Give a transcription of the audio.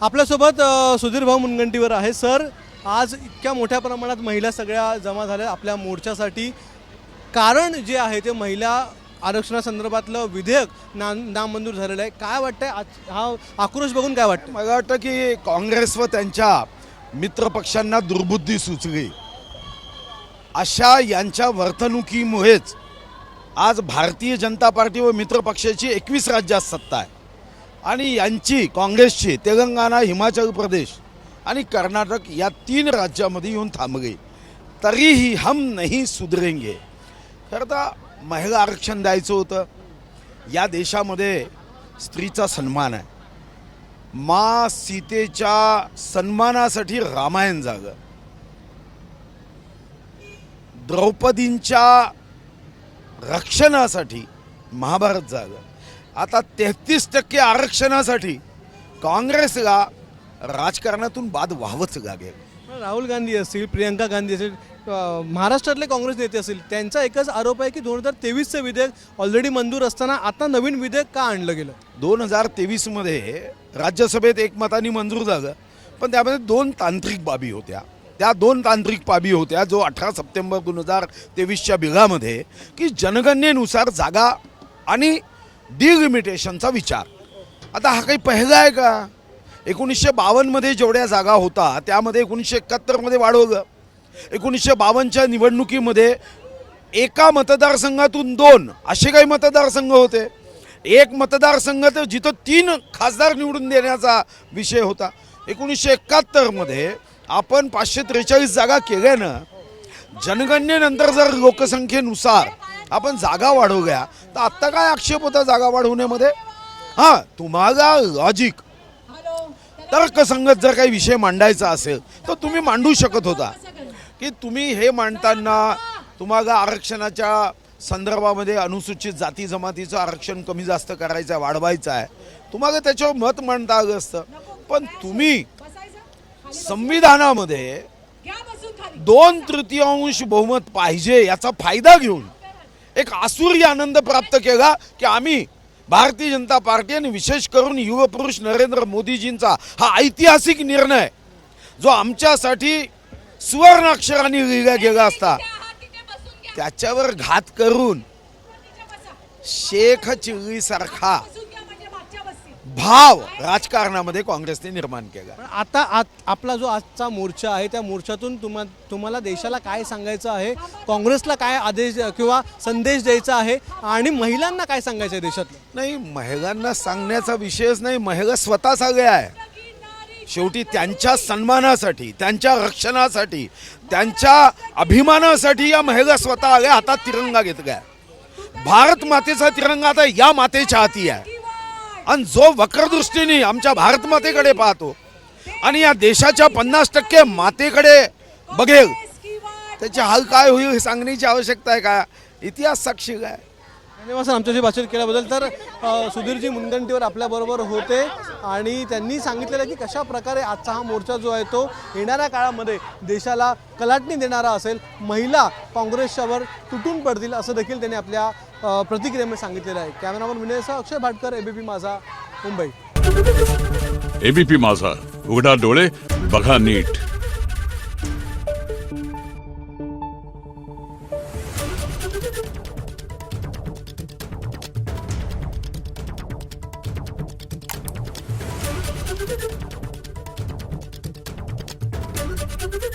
आपल्यासोबत सुधीर भाऊ मुनगंटीवार आहे. सर, आज इतक्या मोठ्या प्रमाणात महिला सगळ्या जमा झाल्या आपल्या मोर्चासाठी. कारण जे आहे ते महिला आरक्षणासंदर्भातलं विधेयक नामंजूर झालेलं आहे. काय वाटतंय हा आक्रोश बघून काय वाटतं? मला वाटतं की काँग्रेस व त्यांच्या मित्रपक्षांना दुर्बुद्धी सुचली. अशा यांच्या वर्तणुकीमुळेच आज भारतीय जनता पार्टी व मित्रपक्षाची 21 राज्यात सत्ता आहे आणि यांची काँग्रेसची तेलंगणा, हिमाचल प्रदेश आणि कर्नाटक या 3 राज्यामध्ये येऊन थांबले. तरीही हम नहीं सुधरेंगे. खरं तर महिला आरक्षण द्यायचं होतं. या देशामध्ये स्त्रीचा सन्मान आहे. मा सीतेच्या सन्मानासाठी रामायण झालं. द्रौपदींच्या रक्षणासाठी महाभारत झालं. आता 33% आरक्षणासाठी काँग्रेसला राजकारणातून बाद व्हावंच लागेल. राहुल गांधी असतील, प्रियंका गांधी असतील, महाराष्ट्रातले काँग्रेस नेते असतील, त्यांचा एकच आरोप आहे की 2023चं विधेयक ऑलरेडी मंजूर असताना आता नवीन विधेयक का आणलं गेलं? 2023मध्ये राज्यसभेत एकमताने मंजूर झालं, पण त्यामध्ये 2 तांत्रिक बाबी होत्या. त्या 2 तांत्रिक बाबी होत्या जो 18 सप्टेंबर 2023च्या बिलामध्ये की जनगणनेनुसार जागा आणि डिलिमिटेशनचा विचार. आता हा काही पहिला आहे का? 1952मध्ये जेवढ्या जागा होता त्यामध्ये 1971मध्ये वाढवलं. 1952च्या निवडणुकीमध्ये एका मतदारसंघातून 2 असे काही मतदारसंघ होते. एक मतदारसंघ तर जिथं 3 खासदार निवडून देण्याचा विषय होता. 1971मध्ये आपण 543 जागा केल्यानं जनगणनेनंतर जर लोकसंख्येनुसार आपण जागा वाढवल्या तर आत्ता काय आक्षेप होता जागा वाढवण्यामध्ये? हां, तुम्हाला लॉजिक तर्कसंगत जर काही विषय मांडायचा असेल तर तुम्ही मांडू शकत होता की तुम्ही हे मांडताना तुम्हाला आरक्षणाच्या संदर्भामध्ये अनुसूचित जाती जमातीचं आरक्षण कमी जास्त करायचं आहे, वाढवायचं आहे, तुम्हाला त्याच्यावर मत मांडता आलं असतं. पण तुम्ही संविधानामध्ये 2/3 बहुमत पाहिजे याचा फायदा घेऊन एक आसुरी आनंद प्राप्त केला की आम्ही भारतीय जनता पार्टी आणि विशेष करून युगपुरुष नरेंद्र मोदीजींचा हा ऐतिहासिक निर्णय जो आमच्यासाठी सुवर्णाक्षरांनी लिहिला गेला असता त्याच्यावर घात करून शेख चिल्लीसारखा भाव राजकारणामध्ये काँग्रेसने निर्माण केला. आता आपला जो आजचा मोर्चा आहे त्या मोर्चातून तुम्हाला देशाला काय सांगायचं आहे, काँग्रेसला काय आदेश किंवा संदेश द्यायचा आहे आणि महिलांना काय सांगायचं आहे देशातलं? नाही, महिलांना सांगण्याचा विषयच नाही. महिला स्वतः सगळ्या आहे. शेवटी त्यांच्या सन्मानासाठी, त्यांच्या रक्षणासाठी, त्यांच्या अभिमानासाठी या महिला स्वतः आल्या. हातात तिरंगा घेतलाय. भारत मातेचा तिरंगा आता या मातेच्या हाती आहे आणि जो वक्रदृष्टीने आमच्या भारत मातेकडे पाहतो आणि या देशाच्या 50% मातेकडे बघेल त्याचे हाल काय होईल हे सांगण्याची आवश्यकता आहे का? इतिहास साक्षी आहे. धन्यवाद सर आमच्याशी बातचीत केल्याबद्दल. तर सुधीरजी मुनगंटीवार आपल्याबरोबर होते आणि त्यांनी सांगितलेलं की कशा प्रकारे आजचा हा मोर्चा जो आहे तो येणाऱ्या काळामध्ये देशाला कलाटणी देणारा असेल, महिला काँग्रेसच्यावर तुटून पडतील असं देखील त्यांनी आपल्या प्रतिक्रियेमध्ये सांगितलेलं आहे. कॅमेरामन विनयसह अक्षय भाटकर, एबीपी माझा, मुंबई. एबीपी माझा, उघडा डोळे बघा नीट.